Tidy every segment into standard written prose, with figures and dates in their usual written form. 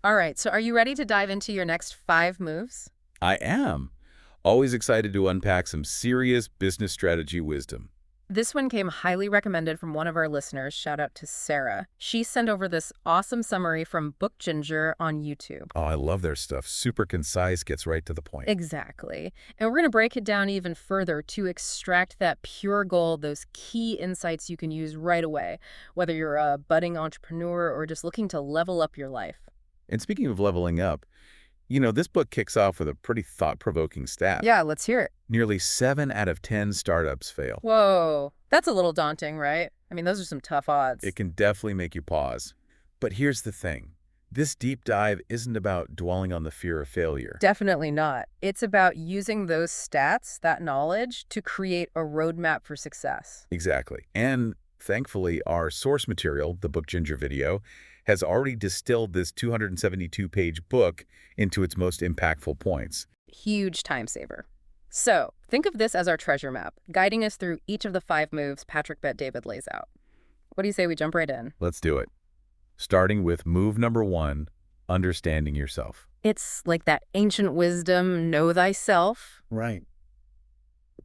All right, so are you ready to dive into your next 5 moves? I am. Always excited to unpack some serious business strategy wisdom. This one came highly recommended from one of our listeners. Shout out to Sarah. She sent over this awesome summary from Book Ginger on YouTube. Oh, I love their stuff. Super concise, gets right to the point. Exactly. And we're going to break it down even further to extract that pure gold, those key insights you can use right away, whether you're a budding entrepreneur or just looking to level up your life. And speaking of leveling up, this book kicks off with a pretty thought-provoking stat. Yeah, let's hear it. Nearly 7 out of 10 startups fail. Whoa, that's a little daunting, right? I mean, those are some tough odds. It can definitely make you pause. But here's the thing. This deep dive isn't about dwelling on the fear of failure. Definitely not. It's about using those stats, that knowledge, to create a roadmap for success. Exactly. And thankfully, our source material, the Book Ginger video, has already distilled this 272-page book into its most impactful points. Huge time saver. So, think of this as our treasure map, guiding us through each of the 5 moves Patrick Bet David lays out. What do you say we jump right in? Let's do it. Starting with move number 1, understanding yourself. It's like that ancient wisdom, know thyself. Right.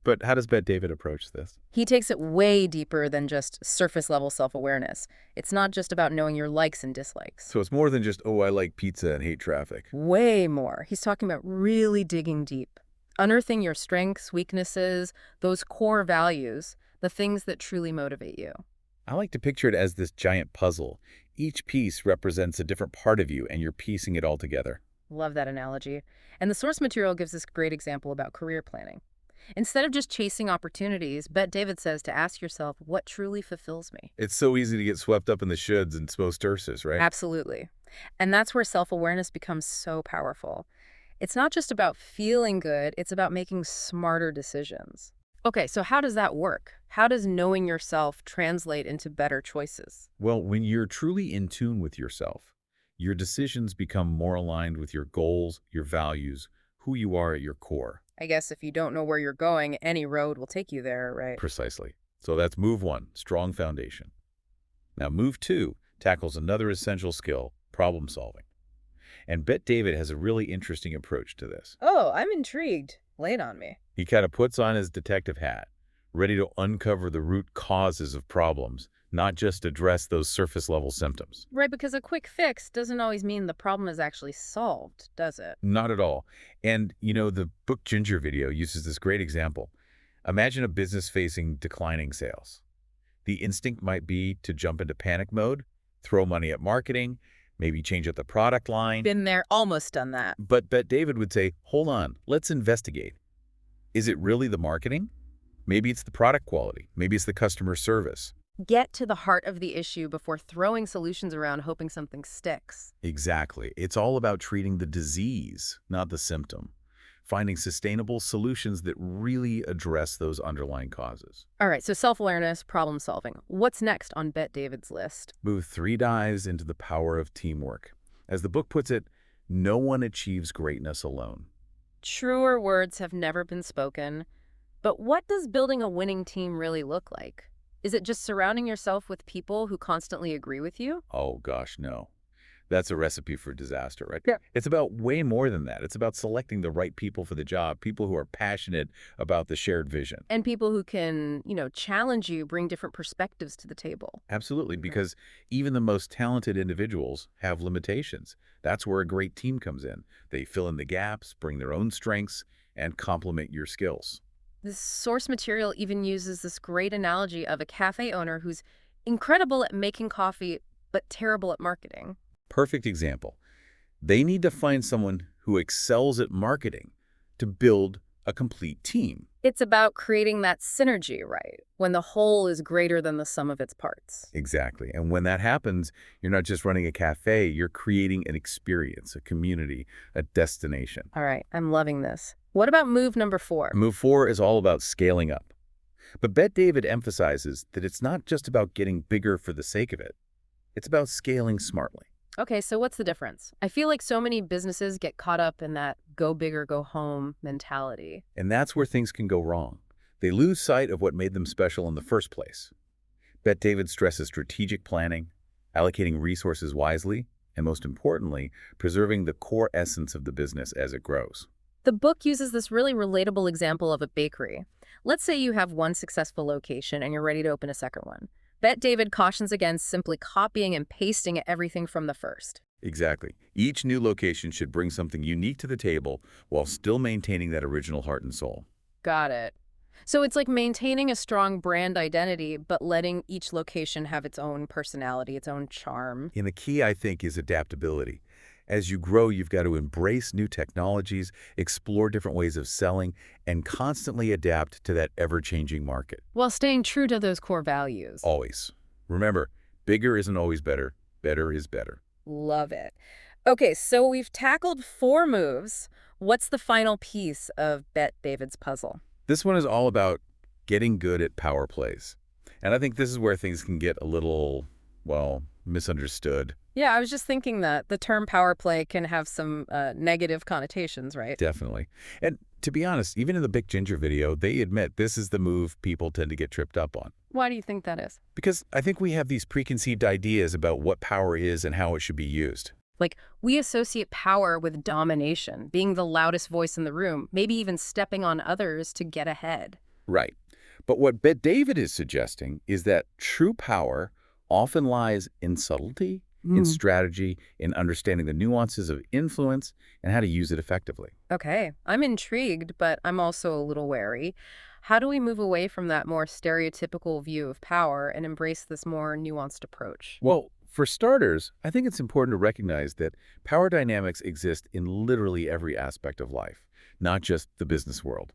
But how does Bet David approach this? He takes it way deeper than just surface level self-awareness. It's not just about knowing your likes and dislikes. So it's more than just, oh, I like pizza and hate traffic. Way more. He's talking about really digging deep, unearthing your strengths, weaknesses, those core values, the things that truly motivate you. I like to picture it as this giant puzzle. Each piece represents a different part of you, and you're piecing it all together. Love that analogy. And the source material gives this great example about career planning. Instead of just chasing opportunities, Bet David says to ask yourself, what truly fulfills me? It's so easy to get swept up in the shoulds and supposed terses, right? Absolutely. And that's where self-awareness becomes so powerful. It's not just about feeling good, it's about making smarter decisions. Okay, so how does that work? How does knowing yourself translate into better choices? Well, when you're truly in tune with yourself, your decisions become more aligned with your goals, your values, who you are at your core. I guess if you don't know where you're going, any road will take you there, right? Precisely. So that's move 1, strong foundation. Now, move 2 tackles another essential skill, problem solving. And Bet David has a really interesting approach to this. Oh, I'm intrigued. Lay it on me. He kind of puts on his detective hat, ready to uncover the root causes of problems, not just address those surface-level symptoms. Right, because a quick fix doesn't always mean the problem is actually solved, does it? Not at all. And, the Book Ginger video uses this great example. Imagine a business facing declining sales. The instinct might be to jump into panic mode, throw money at marketing, maybe change up the product line. Been there, almost done that. But Bet David would say, hold on, let's investigate. Is it really the marketing? Maybe it's the product quality. Maybe it's the customer service. Get to the heart of the issue before throwing solutions around hoping something sticks. Exactly. It's all about treating the disease, not the symptom. Finding sustainable solutions that really address those underlying causes. All right, so self-awareness, problem solving. What's next on Bet David's list? Move 3 dives into the power of teamwork. As the book puts it, no one achieves greatness alone. Truer words have never been spoken. But what does building a winning team really look like? Is it just surrounding yourself with people who constantly agree with you? Oh gosh, no. That's a recipe for disaster, right? Yeah. It's about way more than that. It's about selecting the right people for the job, people who are passionate about the shared vision. And people who can, challenge you, bring different perspectives to the table. Absolutely, because even the most talented individuals have limitations. That's where a great team comes in. They fill in the gaps, bring their own strengths, and complement your skills. This source material even uses this great analogy of a cafe owner who's incredible at making coffee, but terrible at marketing. Perfect example. They need to find someone who excels at marketing to build a complete team. It's about creating that synergy, right? When the whole is greater than the sum of its parts. Exactly. And when that happens, you're not just running a cafe, you're creating an experience, a community, a destination. All right, I'm loving this. What about move number 4? Move 4 is all about scaling up. But Bet David emphasizes that it's not just about getting bigger for the sake of it. It's about scaling smartly. Okay, so what's the difference? I feel like so many businesses get caught up in that go big or go home mentality. And that's where things can go wrong. They lose sight of what made them special in the first place. Bet David stresses strategic planning, allocating resources wisely, and most importantly, preserving the core essence of the business as it grows. The book uses this really relatable example of a bakery. Let's say you have one successful location and you're ready to open a second one. Bet David cautions against simply copying and pasting everything from the first. Exactly. Each new location should bring something unique to the table while still maintaining that original heart and soul. Got it. So it's like maintaining a strong brand identity, but letting each location have its own personality, its own charm. And the key, I think, is adaptability. As you grow, you've got to embrace new technologies, explore different ways of selling, and constantly adapt to that ever-changing market. While staying true to those core values. Always. Remember, bigger isn't always better. Better is better. Love it. Okay, so we've tackled 4 moves. What's the final piece of Bet David's puzzle? This one is all about getting good at power plays. And I think this is where things can get a little, well, misunderstood. Yeah, I was just thinking that the term power play can have some negative connotations, right? Definitely. And to be honest, even in the Big Ginger video, they admit this is the move people tend to get tripped up on. Why do you think that is? Because I think we have these preconceived ideas about what power is and how it should be used. Like, we associate power with domination, being the loudest voice in the room, maybe even stepping on others to get ahead. Right. But what Bet David is suggesting is that true power often lies in subtlety, in strategy, in understanding the nuances of influence, and how to use it effectively. Okay, I'm intrigued, but I'm also a little wary. How do we move away from that more stereotypical view of power and embrace this more nuanced approach? Well, for starters, I think it's important to recognize that power dynamics exist in literally every aspect of life, not just the business world.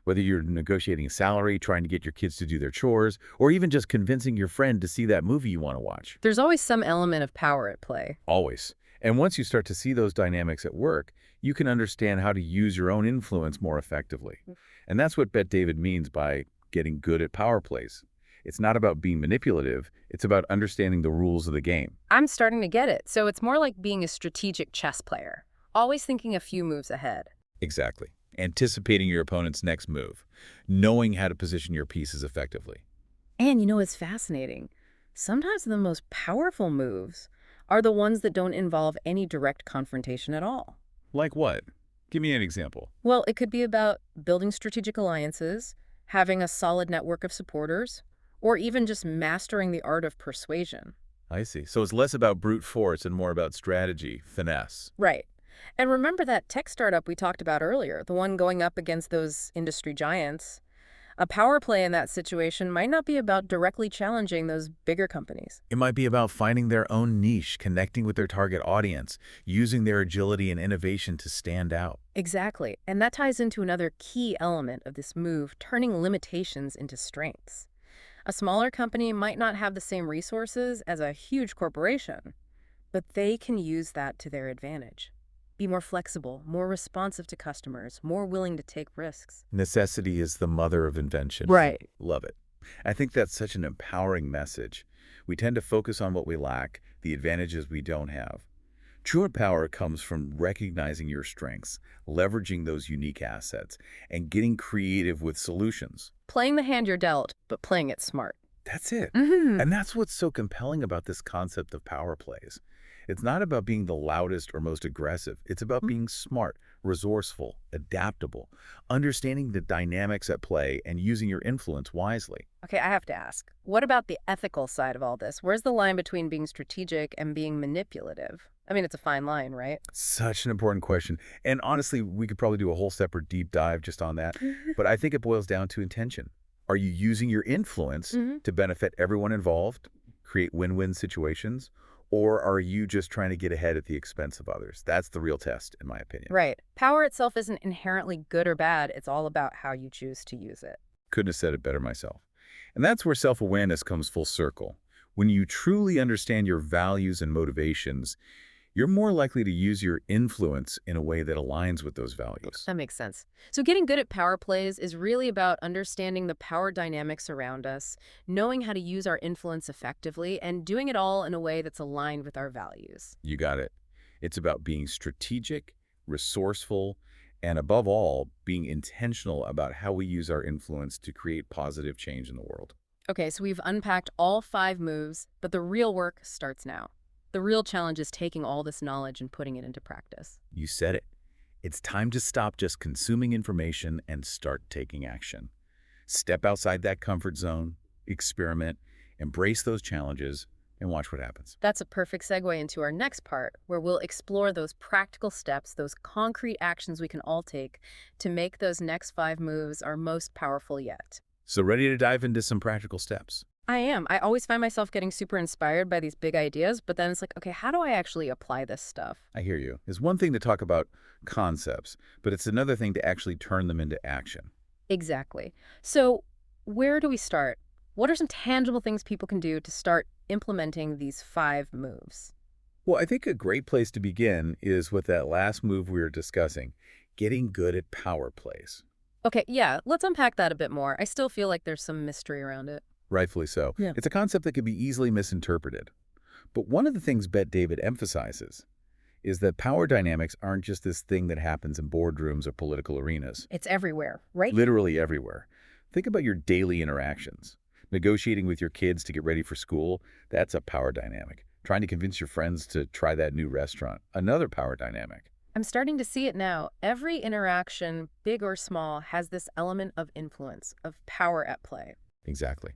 Whether you're negotiating a salary, trying to get your kids to do their chores, or even just convincing your friend to see that movie you want to watch. There's always some element of power at play. Always. And once you start to see those dynamics at work, you can understand how to use your own influence more effectively. And that's what Bet David means by getting good at power plays. It's not about being manipulative, it's about understanding the rules of the game. I'm starting to get it. So it's more like being a strategic chess player, always thinking a few moves ahead. Exactly. Anticipating your opponent's next move, knowing how to position your pieces effectively. And you know, it's fascinating. Sometimes the most powerful moves are the ones that don't involve any direct confrontation at all. Like what? Give me an example. Well, it could be about building strategic alliances, having a solid network of supporters, or even just mastering the art of persuasion. I see. So it's less about brute force and more about strategy, finesse. Right. And remember that tech startup we talked about earlier, the one going up against those industry giants? A power play in that situation might not be about directly challenging those bigger companies. It might be about finding their own niche, connecting with their target audience, using their agility and innovation to stand out. Exactly. And that ties into another key element of this move, turning limitations into strengths. A smaller company might not have the same resources as a huge corporation, but they can use that to their advantage. Be more flexible, more responsive to customers, more willing to take risks. Necessity is the mother of invention. Right. Love it. I think that's such an empowering message. We tend to focus on what we lack, the advantages we don't have. True power comes from recognizing your strengths, leveraging those unique assets, and getting creative with solutions. Playing the hand you're dealt, but playing it smart. That's it. Mm-hmm. And that's what's so compelling about this concept of power plays. It's not about being the loudest or most aggressive. It's about being smart, resourceful, adaptable, understanding the dynamics at play, and using your influence wisely. Okay, I have to ask, what about the ethical side of all this? Where's the line between being strategic and being manipulative? I mean, it's a fine line, right? Such an important question. And honestly, we could probably do a whole separate deep dive just on that. But I think it boils down to intention. Are you using your influence to benefit everyone involved, create win-win situations? Or are you just trying to get ahead at the expense of others? That's the real test, in my opinion. Right. Power itself isn't inherently good or bad. It's all about how you choose to use it. Couldn't have said it better myself. And that's where self-awareness comes full circle. When you truly understand your values and motivations, you're more likely to use your influence in a way that aligns with those values. That makes sense. So getting good at power plays is really about understanding the power dynamics around us, knowing how to use our influence effectively, and doing it all in a way that's aligned with our values. You got it. It's about being strategic, resourceful, and above all, being intentional about how we use our influence to create positive change in the world. Okay, so we've unpacked all 5 moves, but the real work starts now. The real challenge is taking all this knowledge and putting it into practice. You said it. It's time to stop just consuming information and start taking action. Step outside that comfort zone, experiment, embrace those challenges, and watch what happens. That's a perfect segue into our next part, where we'll explore those practical steps, those concrete actions we can all take to make those next 5 moves our most powerful yet. So ready to dive into some practical steps? I am. I always find myself getting super inspired by these big ideas, but then it's like, okay, how do I actually apply this stuff? I hear you. It's one thing to talk about concepts, but it's another thing to actually turn them into action. Exactly. So where do we start? What are some tangible things people can do to start implementing these 5 moves? Well, I think a great place to begin is with that last move we were discussing, getting good at power plays. Okay, yeah, let's unpack that a bit more. I still feel like there's some mystery around it. Rightfully so. Yeah. It's a concept that can be easily misinterpreted. But one of the things Bet David emphasizes is that power dynamics aren't just this thing that happens in boardrooms or political arenas. It's everywhere, right? Literally everywhere. Think about your daily interactions. Negotiating with your kids to get ready for school, that's a power dynamic. Trying to convince your friends to try that new restaurant, another power dynamic. I'm starting to see it now. Every interaction, big or small, has this element of influence, of power at play. Exactly.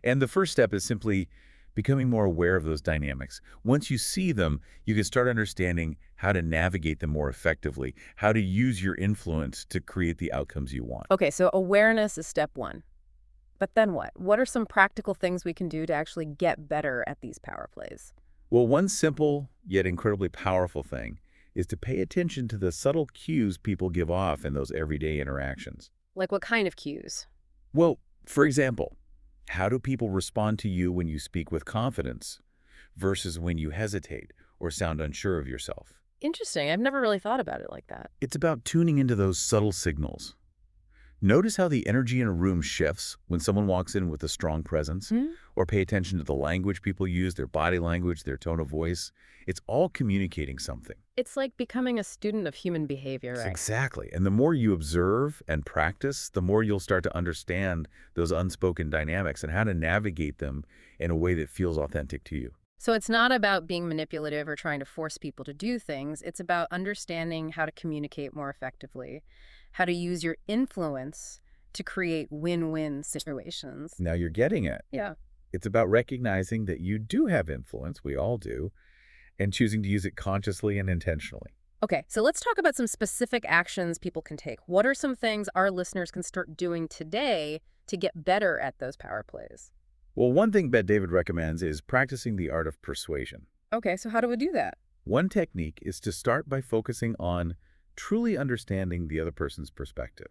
And the first step is simply becoming more aware of those dynamics. Once you see them, you can start understanding how to navigate them more effectively, how to use your influence to create the outcomes you want. Okay, so awareness is step 1. But then what? What are some practical things we can do to actually get better at these power plays? Well, one simple yet incredibly powerful thing is to pay attention to the subtle cues people give off in those everyday interactions. Like what kind of cues? Well, for example, how do people respond to you when you speak with confidence versus when you hesitate or sound unsure of yourself? Interesting. I've never really thought about it like that. It's about tuning into those subtle signals. Notice how the energy in a room shifts when someone walks in with a strong presence, Hmm? or pay attention to the language people use, their body language, their tone of voice. It's all communicating something. It's like becoming a student of human behavior, right? Exactly. And the more you observe and practice, the more you'll start to understand those unspoken dynamics and how to navigate them in a way that feels authentic to you. So it's not about being manipulative or trying to force people to do things. It's about understanding how to communicate more effectively, how to use your influence to create win-win situations. Now you're getting it. Yeah. It's about recognizing that you do have influence, we all do, and choosing to use it consciously and intentionally. Okay, so let's talk about some specific actions people can take. What are some things our listeners can start doing today to get better at those power plays? Well, one thing Bet David recommends is practicing the art of persuasion. Okay, so how do we do that? One technique is to start by focusing on truly understanding the other person's perspective.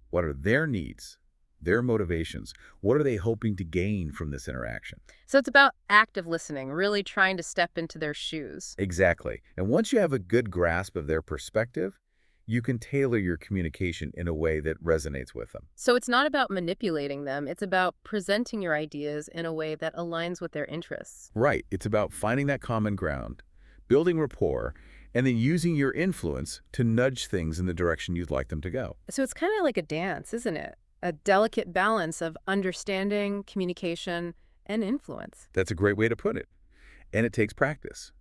What are their needs, their motivations? What are they hoping to gain from this interaction? So it's about active listening, really trying to step into their shoes. Exactly. And once you have a good grasp of their perspective, you can tailor your communication in a way that resonates with them. So it's not about manipulating them, it's about presenting your ideas in a way that aligns with their interests. Right. It's about finding that common ground, building rapport, and then using your influence to nudge things in the direction you'd like them to go. So it's kind of like a dance, isn't it? A delicate balance of understanding, communication, and influence. That's a great way to put it. And it takes practice.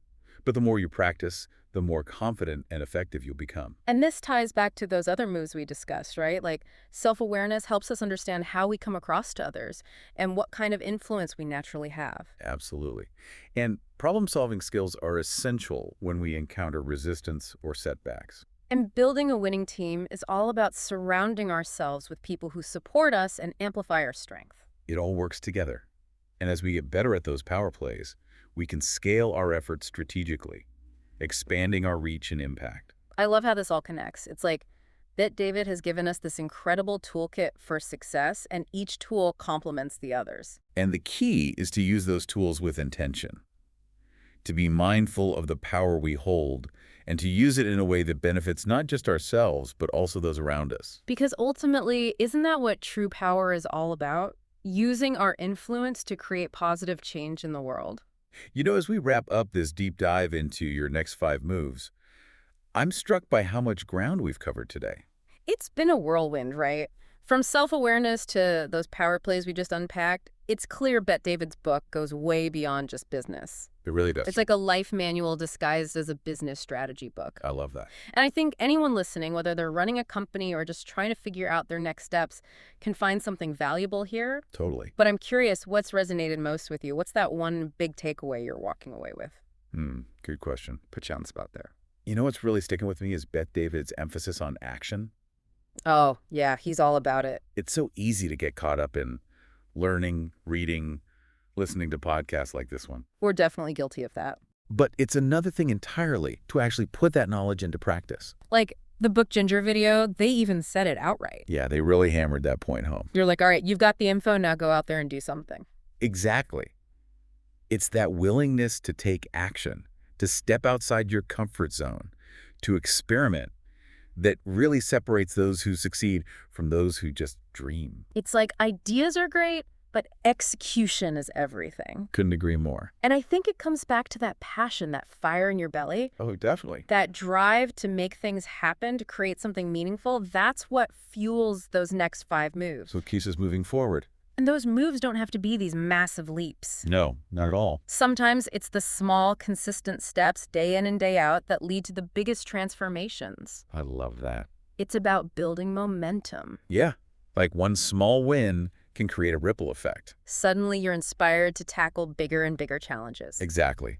But the more you practice, the more confident and effective you'll become. And this ties back to those other moves we discussed, right? Like self-awareness helps us understand how we come across to others and what kind of influence we naturally have. Absolutely. And problem-solving skills are essential when we encounter resistance or setbacks. And building a winning team is all about surrounding ourselves with people who support us and amplify our strength. It all works together. And as we get better at those power plays, we can scale our efforts strategically, expanding our reach and impact. I love how this all connects. It's like Bet David has given us this incredible toolkit for success, and each tool complements the others. And the key is to use those tools with intention, to be mindful of the power we hold, and to use it in a way that benefits not just ourselves, but also those around us. Because ultimately, isn't that what true power is all about? Using our influence to create positive change in the world. You know, as we wrap up this deep dive into your next 5 moves, I'm struck by how much ground we've covered today. It's been a whirlwind, right? From self-awareness to those power plays we just unpacked, it's clear Bet David's book goes way beyond just business. It really does. It's like a life manual disguised as a business strategy book. I love that. And I think anyone listening, whether they're running a company or just trying to figure out their next steps, can find something valuable here. Totally. But I'm curious, what's resonated most with you? What's that one big takeaway you're walking away with? Good question. Put you on the spot there. You know what's really sticking with me is Beth David's emphasis on action. Oh, yeah, he's all about it. It's so easy to get caught up in learning, reading, listening to podcasts like this one. We're definitely guilty of that. But it's another thing entirely to actually put that knowledge into practice. Like the Book Ginger video, they even said it outright. Yeah, they really hammered that point home. You're like, all right, you've got the info, now go out there and do something. Exactly. It's that willingness to take action, to step outside your comfort zone, to experiment, that really separates those who succeed from those who just dream. It's like ideas are great, but execution is everything. Couldn't agree more. And I think it comes back to that passion, that fire in your belly, Oh, definitely. that drive to make things happen, to create something meaningful. That's what fuels those next 5 moves. So it keeps us moving forward. And those moves don't have to be these massive leaps. No, not at all. Sometimes it's the small, consistent steps day in and day out that lead to the biggest transformations. I love that. It's about building momentum. Yeah, like one small win can create a ripple effect. Suddenly you're inspired to tackle bigger and bigger challenges. Exactly.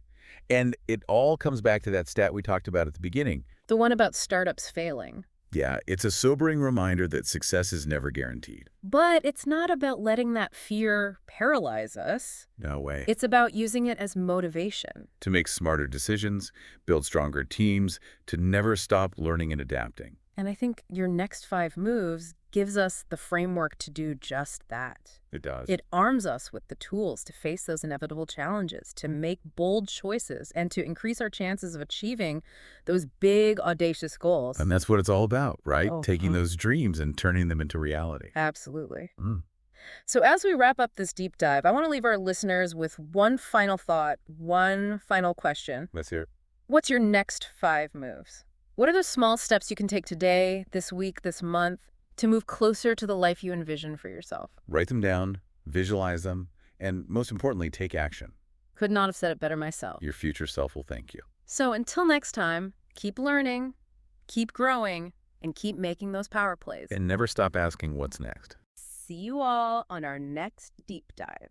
And it all comes back to that stat we talked about at the beginning. The one about startups failing. Yeah, it's a sobering reminder that success is never guaranteed. But it's not about letting that fear paralyze us. No way. It's about using it as motivation. To make smarter decisions, build stronger teams, to never stop learning and adapting. And I think your next 5 moves gives us the framework to do just that. It does. It arms us with the tools to face those inevitable challenges, to make bold choices, and to increase our chances of achieving those big, audacious goals. And that's what it's all about, right? Oh, Taking those dreams and turning them into reality. Absolutely. Mm. So as we wrap up this deep dive, I want to leave our listeners with one final thought, one final question. Let's hear it. What's your next 5 moves? What are those small steps you can take today, this week, this month, to move closer to the life you envision for yourself? Write them down, visualize them, and most importantly, take action. Could not have said it better myself. Your future self will thank you. So until next time, keep learning, keep growing, and keep making those power plays. And never stop asking what's next. See you all on our next deep dive.